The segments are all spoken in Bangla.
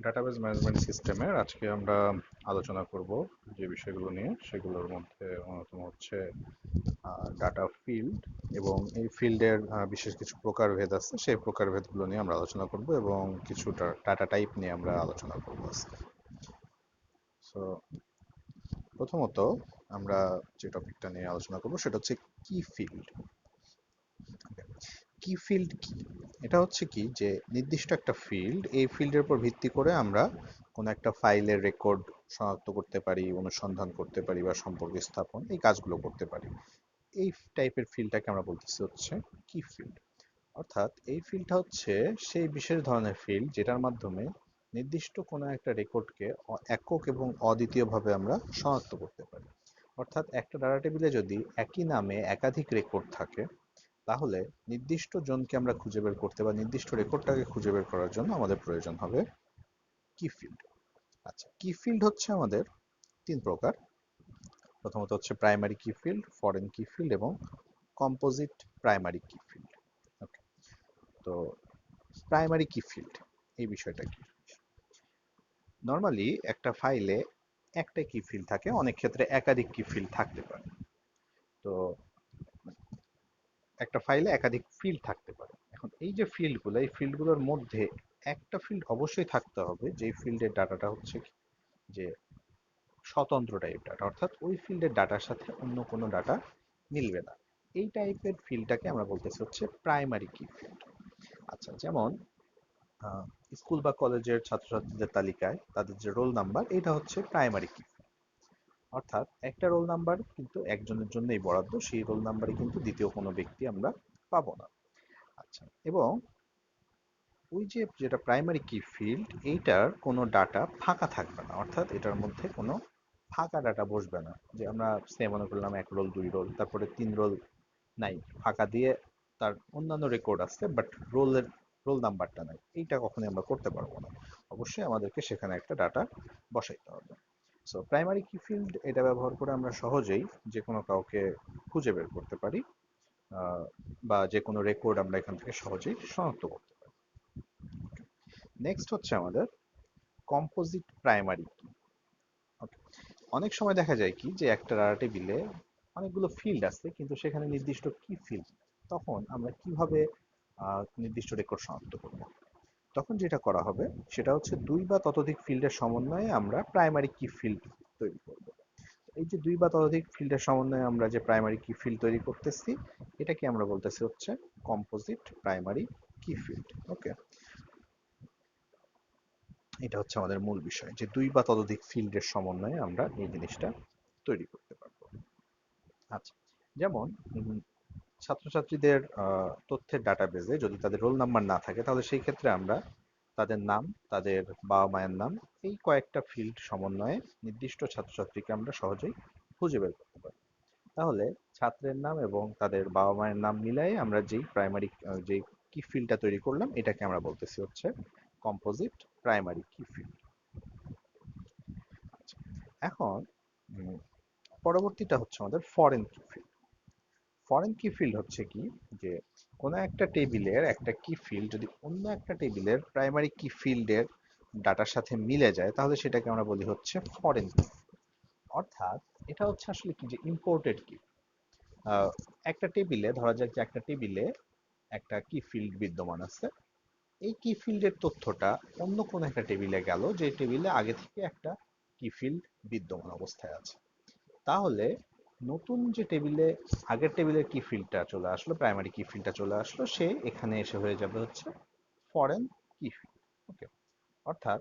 ডাটাবেজ ম্যানেজমেন্ট সিস্টেমের আজকে আমরা আলোচনা করব যে বিষয়গুলো নিয়ে, সেগুলোর মধ্যে অন্যতম হচ্ছে ডাটা ফিল্ড, এবং এই ফিল্ডের বিশেষ কিছু প্রকারভেদ আছে, সেই প্রকারভেদগুলো নিয়ে আমরা আলোচনা করব এবং কিছু ডাটা টাইপ নিয়ে আমরা আলোচনা করব আজকে। সো প্রথমত আমরা যে টপিকটা নিয়ে আলোচনা করব সেটা হচ্ছে কি ফিল্ড। কি ফিল্ড কি? এটা হচ্ছে কি যে নির্দিষ্ট একটা ফিল্ড, এই ফিল্ডের উপর ভিত্তি করে আমরা কোনো একটা ফাইলের রেকর্ড শনাক্ত করতে পারি, অনুসন্ধান করতে পারি বা সম্পর্ক স্থাপন, এই কাজগুলো করতে পারি। এই টাইপের ফিল্ডটাকে আমরা বলতেছি হচ্ছে কি ফিল্ড। অর্থাৎ এই ফিল্ডটা হচ্ছে সেই বিশেষ ধরনের ফিল্ড যেটার মাধ্যমে নির্দিষ্ট কোনো একটা রেকর্ডকে একক এবং অদ্বিতীয়ভাবে আমরা শনাক্ত করতে পারি। অর্থাৎ একটা ডাটা টেবিলে যদি একই নামে একাধিক রেকর্ড থাকে, তাহলে নির্দিষ্ট জনকে আমরা খুঁজে বের করতে বা নির্দিষ্ট রেকর্ডটাকে খুঁজে বের করার জন্য আমাদের প্রয়োজন হবে কি ফিল্ড। আচ্ছা, কি ফিল্ড হচ্ছে আমাদের তিন প্রকার। প্রথমত হচ্ছে প্রাইমারি কি ফিল্ড, ফরেন কি ফিল্ড এবং কম্পোজিট প্রাইমারি কি ফিল্ড। ওকে, তো প্রাইমারি কি ফিল্ড এই বিষয়টা কি? নর্মালি একটা ফাইলে একটা কি ফিল্ড থাকে, অনেক ক্ষেত্রে একাধিক কি ফিল্ড থাকতে পারে। তো একটা ফাইলে একাধিক ফিল্ড থাকতে পারে। এখন এই যে ফিল্ডগুলো, এই ফিল্ডগুলোর মধ্যে একটা ফিল্ড অবশ্যই থাকতে হবে যে ফিল্ডের ডাটাটা হচ্ছে যে স্বতন্ত্র টাইপ ডাটা, অর্থাৎ ওই ফিল্ডের ডাটার সাথে অন্য কোনো ডাটা মিলবে না। এই টাইপের ফিল্ডটাকে আমরা বলতেছি হচ্ছে প্রাইমারি কি ফিল্ড। আচ্ছা, যেমন স্কুল বা কলেজের ছাত্রছাত্রীদের তালিকায় তাদের যে রোল নাম্বার, এটা হচ্ছে প্রাইমারি কি। অর্থাৎ একটা রোল নাম্বার কিন্তু একজনের জন্যই বরাদ্দ, সেই রোল নাম্বারে কিন্তু দ্বিতীয় কোনো ব্যক্তি আমরা পাবো না। আচ্ছা, এবং ওই যে যেটা প্রাইমারি কি ফিল্ড, এইটার কোনো ডাটা ফাঁকা থাকবে না, অর্থাৎ এটার মধ্যে কোনো ফাঁকা ডাটা বসবে না। যে আমরা সে মনে করলাম এক রোল, দুই রোল, তারপরে তিন রোল নাই, ফাঁকা দিয়ে তার অন্যান্য রেকর্ড আছে বাট রোল নাম্বারটা নাই, এইটা কখনোই আমরা করতে পারবো না। অবশ্যই আমাদেরকে সেখানে একটা ডাটা বসাইতে হবে। সো প্রাইমারি কি ফিল্ড এটা ব্যবহার করে আমরা সহজেই যে কোনো কাউকে খুঁজে বের করতে পারি, বা যে কোনো রেকর্ড আমরা এখান থেকে সহজেই শনাক্ত করতে পারি। নেক্সট হচ্ছে আমাদের কম্পোজিট প্রাইমারি কি। ওকে, অনেক সময় দেখা যায় কি যে একটা ডাটা টেবিলে অনেকগুলো ফিল্ড আছে কিন্তু সেখানে নির্দিষ্ট কি ফিল্ড, তখন আমরা কিভাবে নির্দিষ্ট রেকর্ড শনাক্ত করব? তখন যেটা করা হবে সেটা হচ্ছে দুই বা ততোধিক ফিল্ডের সমন্বয়ে আমরা প্রাইমারি কি ফিল্ড তৈরি করব। এই যে দুই বা ততোধিক ফিল্ডের সমন্বয়ে আমরা যে প্রাইমারি কি ফিল্ড তৈরি করতেছি, এটাকে আমরা বলতেছি হচ্ছে কম্পোজিট প্রাইমারি কি ফিল্ড। ওকে, এটা হচ্ছে আমাদের মূল বিষয় যে দুই বা ততোধিক ফিল্ডের সমন্বয়ে আমরা এই জিনিসটা তৈরি করতে পারবো। আচ্ছা, যেমন ছাত্রছাত্রীদের তথ্যের ডাটাবেজে যদি তাদের রোল নাম্বার না থাকে, তাহলে সেই ক্ষেত্রে আমরা তাদের নাম, তাদের বাবা মায়ের নাম, এই কয়েকটা ফিল্ড সমন্বয়ে নির্দিষ্ট ছাত্রছাত্রীকে আমরা সহজেই খুঁজে বের করতে পারি। তাহলে ছাত্রের নাম এবং তাদের বাবা মায়ের নাম মিলাই আমরা যেই প্রাইমারি যে কি ফিল্ডটা তৈরি করলাম, এটাকে আমরা বলতেছি হচ্ছে কম্পোজিট প্রাইমারি কি ফিল্ড। এখন পরবর্তীটা হচ্ছে আমাদের ফরেন কি ফিল্ড। ফরেন কি ফিল্ড হচ্ছে কি যে কোনো একটা টেবিলের একটা কি ফিল্ড যদি অন্য একটা টেবিলের প্রাইমারি কি ফিল্ডের ডাটার সাথে মিলে যায়, তাহলে সেটাকে আমরা বলি হচ্ছে ফরেন কি। অর্থাৎ এটা হচ্ছে আসলে কি যে ইম্পোর্টেড কি। একটা টেবিলে ধরা যাক যে একটা টেবিলে একটা কি ফিল্ড বিদ্যমান আছে, এই কি ফিল্ডের তথ্যটা অন্য কোনো একটা টেবিলে গেল যে টেবিলে আগে থেকে একটা কি ফিল্ড বিদ্যমান অবস্থায় আছে। তাহলে নতুন যে টেবিলে আগের টেবিলের কি ফিল্ডটা চলে আসলো, প্রাইমারি কি ফিল্ডটা চলে আসলো, সে এখানে এসে হয়ে যাবে হচ্ছে ফরেন কি ফিল্ড। ওকে, অর্থাৎ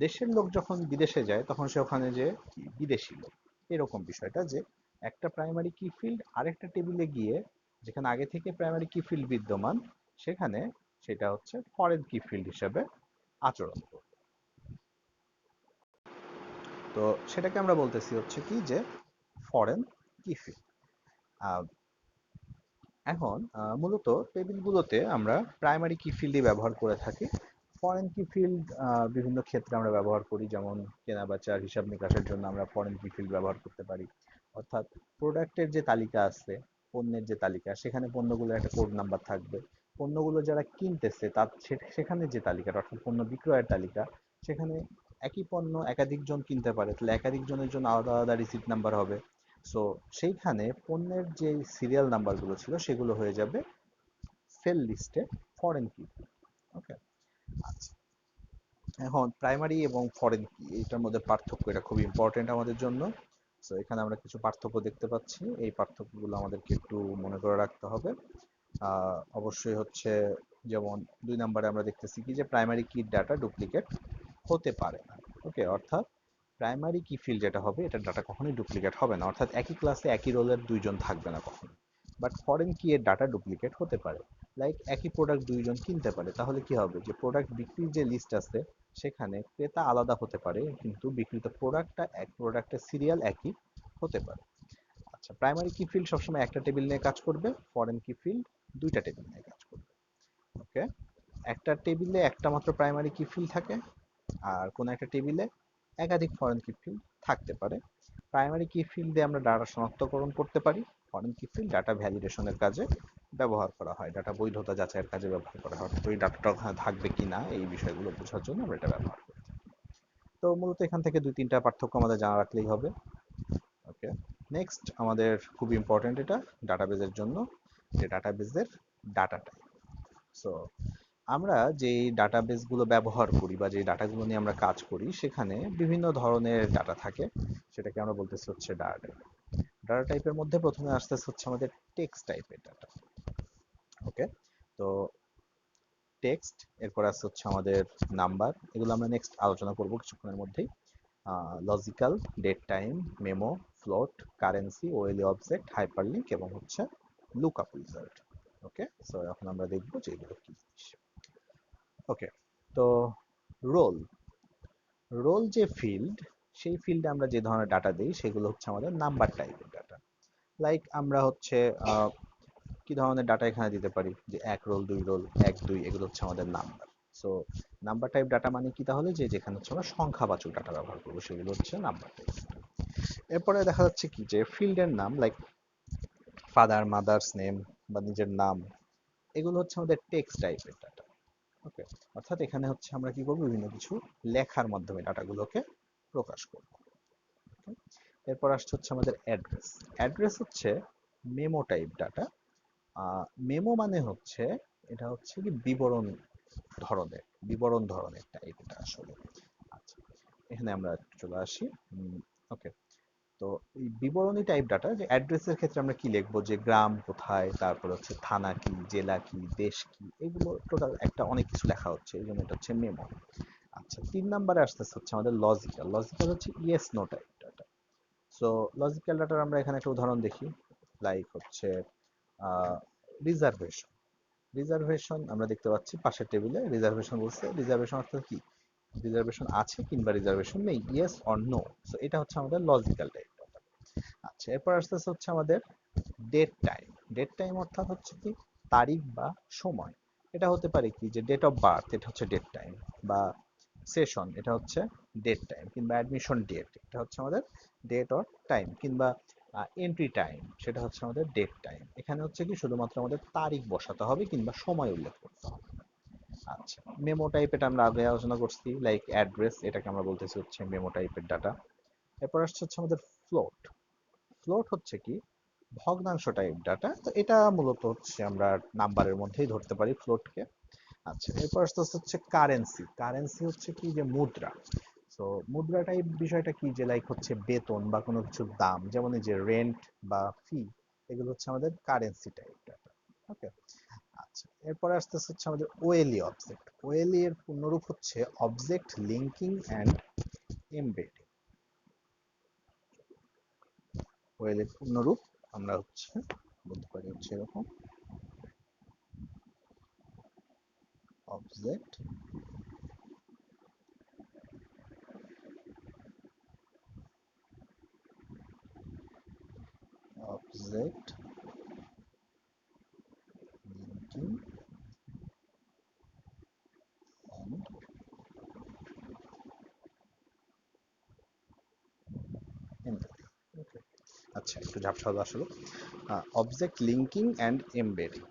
দেশের লোক যখন বিদেশে যায় তখন সে ওখানে যে কি বিদেশি লোক, এরকম বিষয়টা যে একটা প্রাইমারি কি ফিল্ড আরেকটা টেবিলে গিয়ে যেখানে আগে থেকে প্রাইমারি কি ফিল্ড বিদ্যমান, সেখানে সেটা হচ্ছে ফরেন কি ফিল্ড হিসেবে আচরণ করবে। তো সেটাকে আমরা বলতেছি হচ্ছে কি যে ফরেন কি ফিল্ড। এখন মূলত টেবিলগুলোতে আমরা প্রাইমারি কি ফিল্ডই ব্যবহার করে থাকি। ফরেন কি ফিল্ড বিভিন্ন ক্ষেত্রে আমরা ব্যবহার করি, যেমন কেনা বেচার হিসাব নিকাশের জন্য আমরা ফরেন কি ফিল্ড ব্যবহার করতে পারি। অর্থাৎ প্রোডাক্টের যে তালিকা আছে, পণ্যের যে তালিকা, সেখানে পণ্যগুলোর একটা কোড নাম্বার থাকবে। পণ্যগুলো যারা কিনতেছে তার সেখানে যে তালিকাটা, অর্থাৎ পণ্য বিক্রয়ের তালিকা, সেখানে একই পণ্য একাধিক জন কিনতে পারে, তাহলে একাধিক জনের জন্য আলাদা আলাদা রিসিপ্ট নাম্বার হবে। সো সেইখানে পণ্যের যে সিরিয়াল নাম্বারগুলো ছিল সেগুলো হয়ে যাবে সেল লিস্টে ফরেন কি। ওকে, আচ্ছা। এখন প্রাইমারি এবং ফরেন কি এটার মধ্যে পার্থক্য, এটা খুব ইম্পর্টেন্ট আমাদের জন্য। সো এখানে আমরা কিছু পার্থক্য দেখতে পাচ্ছি, এই পার্থক্যগুলো আমাদেরকে একটু মনে করে রাখতে হবে। অবশ্যই হচ্ছে, যেমন 2 নম্বরে আমরা দেখতেছি কি যে প্রাইমারি কি ডাটা ডুপ্লিকেট হতে পারে না। ওকে, অর্থাৎ প্রাইমারি কি ফিল্ড যেটা হবে এটা ডাটা কখনোই ডুপ্লিকেট হবে না, অর্থাৎ একই ক্লাসে একই রোলের 2 জন থাকবে না কখনো। বাট ফরেন কি এর ডাটা ডুপ্লিকেট হতে পারে। লাইক একই প্রোডাক্ট 2 জন কিনতে পারে, তাহলে কি হবে যে প্রোডাক্ট বিক্রির যে লিস্ট আছে সেখানে ক্রেতা আলাদা হতে পারে কিন্তু বিক্রিত প্রোডাক্টটা এক প্রোডাক্টের সিরিয়াল একই হতে পারে। আচ্ছা, প্রাইমারি কি ফিল্ড সবসময় একটা টেবিল নিয়ে কাজ করবে, ফরেন কি ফিল্ড 2টা টেবিল নিয়ে কাজ করবে। ওকে, একটা টেবিলে একটা মাত্র প্রাইমারি কি ফিল্ড থাকে, আর কোনো একটা টেবিলে একাধিক ফরেন কি ফিল্ড থাকতে পারে। প্রাইমারি কি ফিল্ড দিয়ে আমরা ডাটা শনাক্তকরণ করতে পারি, ফরেন কি ফিল্ড ডাটা ভ্যালিডেশনের কাজে ব্যবহার করা হয়, ডাটা বৈধতা যাচাইয়ের কাজে ব্যবহার করা হয়, তো এই ডাটাটা ওখানে থাকবে কিনা এই বিষয়গুলো বোঝার জন্য আমরা এটা ব্যবহার করি। তো মূলত এখান থেকে 2-3টা পার্থক্য আমাদের জানা রাখলেই হবে। ওকে, নেক্সট আমাদের খুব ইম্পর্টেন্ট এটা ডাটাবেজের জন্য, যে ডাটাবেজের ডাটা টাইপ। সো আমরা যে ডাটাবেসগুলো ব্যবহার করি বা যে ডাটাগুলো নিয়ে আমরা কাজ করি সেখানে বিভিন্ন ধরনের ডাটা থাকে, সেটাকে আমরা বলতেছি হচ্ছে ডাটা টাইপ। ডাটা টাইপের মধ্যে প্রথমে আসতেছে হচ্ছে আমাদের টেক্সট টাইপের ডাটা। ওকে, তো টেক্সট, এরপর আসছে হচ্ছে আমাদের নাম্বার, এগুলো আমরা নেক্সট আলোচনা করব কিছুক্ষণের মধ্যেই। Logical, date time, memo, float, currency, OLE object, hyperlink এবং হচ্ছে লুকআপ রিজাল্ট। ওকে, সো এখন আমরা দেখব যে এগুলো কি জিনিস। ওকে, তো রোল, রোল যে ফিল্ড, সেই ফিল্ডে আমরা যে ধরনের ডাটা দিই সেগুলো হচ্ছে আমাদের নাম্বার টাইপের ডাটা। লাইক আমরা হচ্ছে কি ধরনের ডাটা এখানে দিতে পারি, যে 1 রোল 2 রোল 1 2, এগুলো হচ্ছে আমাদের number. So number type data মানে কি, তাহলে যে যেখানে হচ্ছে আমরা সংখ্যাবাচক ডাটা ব্যবহার করবো সেগুলো হচ্ছে নাম্বার টাইপ। এরপরে দেখা যাচ্ছে কি যে ফিল্ডের নাম, লাইক ফাদার মাদার্স নেম বা নিজের নাম, এগুলো হচ্ছে আমাদের টেক্সট টাইপের ডাটা। ওকে, অর্থাৎ এখানে হচ্ছে আমরা কি করবো, বিভিন্ন কিছু লেখার মাধ্যমে ডাটাগুলোকে প্রকাশ করব। এরপর আসছে হচ্ছে আমাদের অ্যাড্রেস। অ্যাড্রেস হচ্ছে মেমো টাইপ ডাটা। মেমো মানে হচ্ছে, এটা হচ্ছে কি বিবরণ ধরনের টাইপ এটা আসলে। আচ্ছা, এখানে আমরা চলে আসি। ওকে, তো এই বিবরণী টাইপ ডাটা, যে অ্যাড্রেসের ক্ষেত্রে আমরা কি লিখবো, যে গ্রাম কোথায়, তারপর হচ্ছে থানা কি, জেলা কি, দেশ কি, এগুলো টোটাল একটা অনেক কিছু লেখা হচ্ছে, এই জন্য এটা হচ্ছে মেমো। আচ্ছা, 3 নম্বরে আসতেছে হচ্ছে আমাদের লজিক্যাল। লজিক্যাল হচ্ছে yes no type data. So logical ডাটার আমরা এখানে একটা উদাহরণ দেখি, লাইক হচ্ছে রিজার্ভেশন। রিজার্ভেশন আমরা দেখতে পাচ্ছি পাশের টেবিলে, রিজার্ভেশন বলছে, রিজার্ভেশন অর্থাৎ কি, রিজার্ভেশন আছে কিংবা রিজার্ভেশন নেই, ইয়েস অর নো। সো এটা হচ্ছে আমাদের লজিক্যাল টাইপ ডাটা। আচ্ছা, এরপর আসতেছে হচ্ছে আমাদের ডেট টাইম। ডেট টাইম অর্থাৎ হচ্ছে কি তারিখ বা সময়। এটা হতে পারে কি যে ডেট অফ বার্থ, এটা হচ্ছে ডেট টাইম, বা সেশন, এটা হচ্ছে ডেট টাইম, কিংবা অ্যাডমিশন ডেট, এটা হচ্ছে আমাদের ডেট অর টাইম, কিংবা এন্ট্রি টাইম, সেটা হচ্ছে আমাদের ডেট টাইম। এখানে হচ্ছে কি শুধুমাত্র আমাদের তারিখ বসাতে হবে কিংবা সময় উল্লেখ করতে হবে। আচ্ছা, মেমো টাইপ, এটা আমরা আগে আলোচনা করছি, লাইক অ্যাড্রেস, এটাকে আমরা বলতেছি হচ্ছে মেমো টাইপের ডাটা। এরপর আসছে হচ্ছে আমাদের ফ্লোট। ফ্লোট হচ্ছে কি ভগ্নাংশ টাইপ ডাটা, তো এটা মূলত হচ্ছে আমরা নাম্বারের মধ্যেই ধরতে পারি ফ্লোটকে। আচ্ছা, এরপর আসতে হচ্ছে কারেন্সি। কারেন্সি হচ্ছে কি যে মুদ্রা। তো মুদ্রা টাইপ বিষয়টা কি, যে লাইক হচ্ছে বেতন বা কোনো কিছুর দাম, যেমন এই যে রেন্ট বা ফি, এগুলো হচ্ছে আমাদের কারেন্সি টাইপ ডাটা। ওকে, আচ্ছা, এরপরে আসতেছে হচ্ছে আমাদের ওএলই অবজেক্ট। ওএলই এর পূর্ণরূপ হচ্ছে object linking and embedding. OLE এর পূর্ণরূপ আমরা হচ্ছে বলতে পারি হচ্ছে এরকম, object object linking and embedding. Okay, আচ্ছা, একটু ঝাপসা হলো আসলে। Object linking and embedding.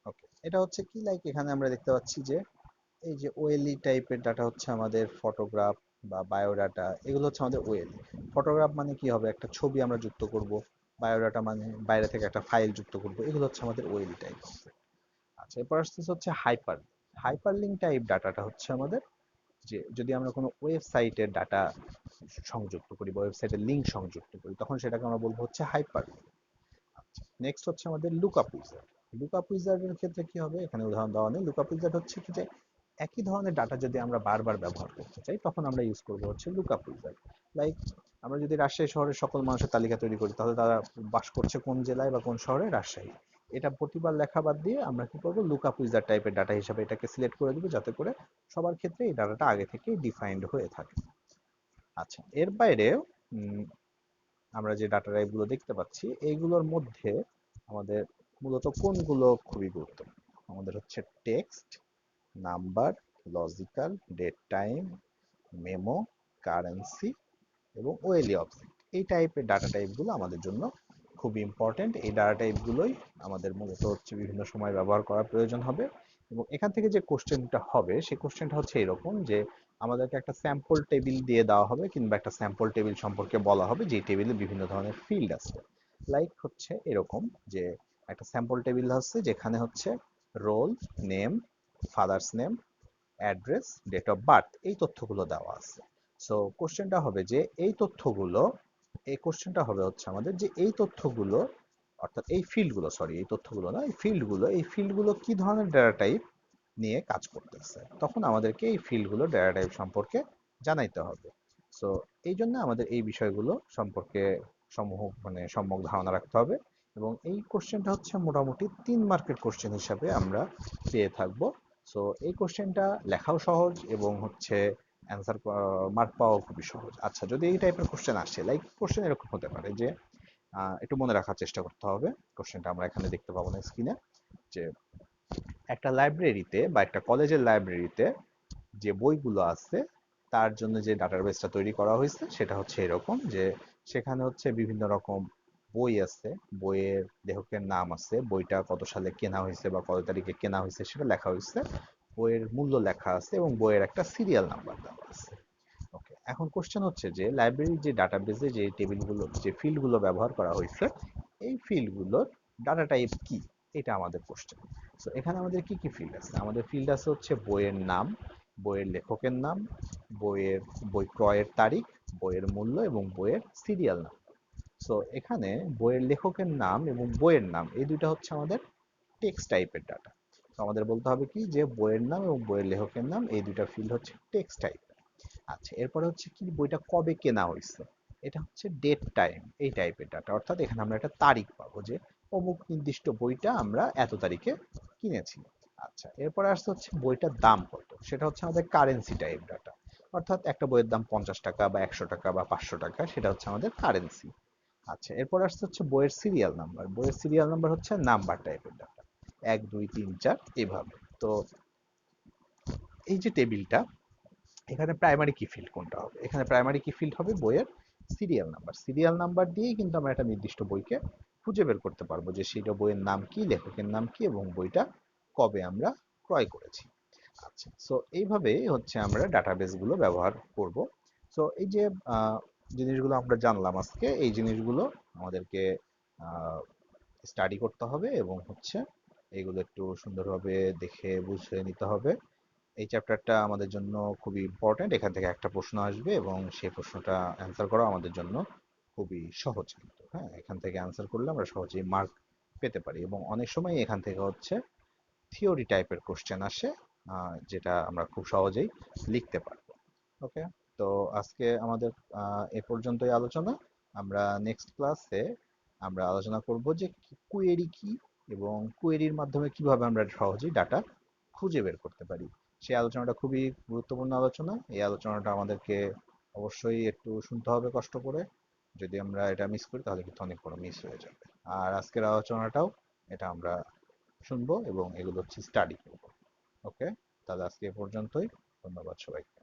Okay, এটা হচ্ছে কি, লাইক এখানে আমরা দেখতে পাচ্ছি যে এই যে ওএলই টাইপের ডাটা হচ্ছে আমাদের ফটোগ্রাফ বা বায়োডাটা, এগুলো হচ্ছে আমাদের ওএলই। ফটোগ্রাফ মানে কি হবে, একটা ছবি আমরা যুক্ত করব। বায়োডাটা মানে বাইরে থেকে একটা ফাইল যুক্ত করব। এগুলো হচ্ছে আমাদের ওএলই টাইপ। আচ্ছা, এরপর আসতেছে হচ্ছে হাইপার। হাইপারলিঙ্ক টাইপ ডাটাটা হচ্ছে আমাদের, যে যদি আমরা কোনো ওয়েবসাইটের ডাটা সংযুক্ত করি বা ওয়েবসাইটের লিঙ্ক সংযুক্ত করি, তখন সেটাকে আমরা বলবো হচ্ছে হাইপার। আচ্ছা, নেক্সট হচ্ছে আমাদের লুকআপ উইজার্ড। লুকআপ উইজার্ডের ক্ষেত্রে কি হবে, এখানে উদাহরণ দেওয়া নেই। লুকআপ উইজার্ড হচ্ছে কি, যে একই ধরনের ডাটা যদি আমরা বারবার ব্যবহার করতে চাই, তখন আমরা ইউজ করব হচ্ছে লুকআপ উইজার্ড। লাইক, আমরা যদি রাজশাহী শহরের সকল মানুষের তালিকা তৈরি করি, তাহলে তারা বাস করছে কোন জেলায় বা কোন শহরে, রাজশাহী। এটা প্রতিবার লেখা বাদ দিয়ে আমরা কি করব, লুকআপ উইজার্ড টাইপের ডাটা হিসাবে এটাকে সিলেক্ট করে দিব, যাতে করে সবার ক্ষেত্রে এই ডাটাটা আগে থেকে ডিফাইন্ড হয়ে থাকে। আচ্ছা, এর বাইরে আমরা যে ডাটা টাইপগুলো দেখতে পাচ্ছি, এইগুলোর মধ্যে আমাদের মূলত কোনগুলো খুবই গুরুত্বপূর্ণ? আমাদের হচ্ছে text, number, logical, date time, memo, currency এবং ওএলই অবজেক্ট। এই টাইপের ডাটা টাইপগুলো আমাদের জন্য খুবই ইম্পর্টেন্ট। এই ডাটা টাইপগুলোই আমাদের মূলত হচ্ছে বিভিন্ন সময় ব্যবহার করার প্রয়োজন হবে। এবং এখান থেকে যে কোশ্চেনটা হবে, সেই কোশ্চেনটা হচ্ছে এরকম, যে আমাদেরকে একটা স্যাম্পল টেবিল দিয়ে দেওয়া হবে, কিংবা একটা স্যাম্পল টেবিল সম্পর্কে বলা হবে, যে টেবিলে বিভিন্ন ধরনের ফিল্ড আছে। লাইক হচ্ছে এরকম, যে একটা স্যাম্পল টেবিল হচ্ছে যেখানে হচ্ছে roll, name, father's name, address, date of birth, এই তথ্যগুলো দেওয়া আছে। সো কোশ্চেনটা হবে যে এই তথ্যগুলো, এই কোশ্চেনটা হবে হচ্ছে আমাদের, যে এই তথ্যগুলো, অর্থাৎ এই ফিল্ডগুলো, সরি এই তথ্যগুলো না, এই ফিল্ডগুলো কি ধরনের ডেটা টাইপ নিয়ে কাজ করতেছে, তখন আমাদেরকে এই ফিল্ডগুলো ডেটা টাইপ সম্পর্কে জানাইতে হবে। সো এই জন্য আমাদের এই বিষয়গুলো সম্পর্কে সমূহ মানে সম্যক ধারণা রাখতে হবে। এবং এই কোশ্চেনটা হচ্ছে মোটামুটি 3 মার্কের কোশ্চেন হিসাবে আমরা পেয়ে থাকবো। সো এই কোশ্চেনটা লেখাও সহজ এবং হচ্ছে অ্যান্সার মার্ক পাওয়াও খুবই সহজ। আচ্ছা, যদি এই টাইপের কোশ্চেন আসে, লাইক কোশ্চেন এরকম হতে পারে যে, একটু মনে রাখার চেষ্টা করতে হবে। কোশ্চেনটা আমরা এখানে দেখতে পাবো না স্ক্রিনে, যে একটা লাইব্রেরিতে বা একটা কলেজের লাইব্রেরিতে যে বইগুলো আছে, তার জন্য যে ডাটাবেসটা তৈরি করা হয়েছে, সেটা হচ্ছে এরকম, যে সেখানে হচ্ছে বিভিন্ন রকম বই আছে, বইয়ের লেখকের নাম আছে, বইটা কত সালে কেনা হয়েছে বা কত তারিখে কেনা হয়েছে সেটা লেখা হয়েছে, বইয়ের মূল্য লেখা আছে এবং বইয়ের একটা সিরিয়াল নাম্বার দেওয়া আছে। ওকে, এখন কোশ্চেন হচ্ছে যে লাইব্রেরির যে ডাটাবেসে যে টেবিলগুলো, যে ফিল্ডগুলো ব্যবহার করা হয়েছে, এই ফিল্ডগুলোর ডাটা টাইপ কি, এটা আমাদের কোশ্চেন। সো এখানে আমাদের কি কি ফিল্ড আছে? আমাদের ফিল্ড আছে হচ্ছে বইয়ের নাম, বইয়ের লেখকের নাম, বইয়ের বই ক্রয়ের তারিখ, বইয়ের মূল্য এবং বইয়ের সিরিয়াল নাম। সো এখানে বইয়ের লেখকের নাম এবং বইয়ের নাম, এই দুইটা হচ্ছে আমাদের টেক্সট টাইপের ডাটা। তো আমাদের বলতে হবে কি, যে বইয়ের নাম এবং বইয়ের লেখকের নাম, এই দুইটা ফিল্ড হচ্ছে টেক্সট টাইপ। আচ্ছা, এরপরে হচ্ছে কি, বইটা কবে কেনা হয়েছে, এটা হচ্ছে ডেট টাইম, এই টাইপের ডাটা। অর্থাৎ এখানে আমরা একটা তারিখ পাবো, যে অমুক নির্দিষ্ট বইটা আমরা এত তারিখে কিনেছি। আচ্ছা, এরপরে আসছে হচ্ছে বইটার দাম কত, সেটা হচ্ছে আমাদের কারেন্সি টাইপ ডাটা। অর্থাৎ একটা বইয়ের দাম 50 টাকা বা 100 টাকা বা 500 টাকা, সেটা হচ্ছে আমাদের কারেন্সি। আচ্ছা, এরপর আসছে হচ্ছে বইয়ের সিরিয়াল নাম্বার। বইয়ের সিরিয়াল নাম্বার হচ্ছে নাম্বার টাইপের ডাটা, 1 2 3 4 এভাবে। তো এই যে টেবিলটা, এখানে প্রাইমারি কি ফিল্ড কোনটা হবে? এখানে প্রাইমারি কি ফিল্ড হবে বইয়ের সিরিয়াল নাম্বার। সিরিয়াল নাম্বার দিয়েই কিন্তু আমরা একটা নির্দিষ্ট বইকে খুঁজে বের করতে পারবো, যে সেটা বইয়ের নাম কি, লেখকের নাম কি এবং বইটা কবে আমরা ক্রয় করেছি। আচ্ছা, সো এইভাবে হচ্ছে আমরা ডাটাবেস গুলো ব্যবহার করব। সো এই যে জিনিসগুলো আমরা জানলাম আজকে, এই জিনিসগুলো আমাদেরকে স্টাডি করতে হবে এবং হচ্ছে এগুলো একটু সুন্দরভাবে দেখে বুঝে নিতে হবে। এই চ্যাপ্টারটা আমাদের জন্য খুবই ইম্পর্ট্যান্ট। এখান থেকে একটা প্রশ্ন আসবে এবং সেই প্রশ্নটা অ্যান্সার করা আমাদের জন্য খুবই সহজ। কিন্তু হ্যাঁ, এখান থেকে অ্যান্সার করলে আমরা সহজেই মার্ক পেতে পারি। এবং অনেক সময় এখান থেকে হচ্ছে থিওরি টাইপের কোশ্চেন আসে, যেটা আমরা খুব সহজেই লিখতে পারবো। ওকে, তো আজকে আমাদের এ পর্যন্তই আলোচনা। আমরা নেক্সট ক্লাসে আমরা আলোচনা করব যে কুয়েরি কি এবং কুয়েরির মাধ্যমে কিভাবে আমরা সহজেই ডাটা খুঁজে বের করতে পারি। সেই আলোচনাটা খুবই গুরুত্বপূর্ণ আলোচনা। এই আলোচনাটা আমাদেরকে অবশ্যই একটু শুনতে হবে কষ্ট করে। যদি আমরা এটা মিস করি, তাহলে কিন্তু অনেক বড় মিস হয়ে যাবে। আর আজকের আলোচনাটাও এটা আমরা শুনবো এবং এগুলো হচ্ছে স্টাডি করবো। ওকে, তাহলে আজকে এ পর্যন্তই। ধন্যবাদ সবাইকে।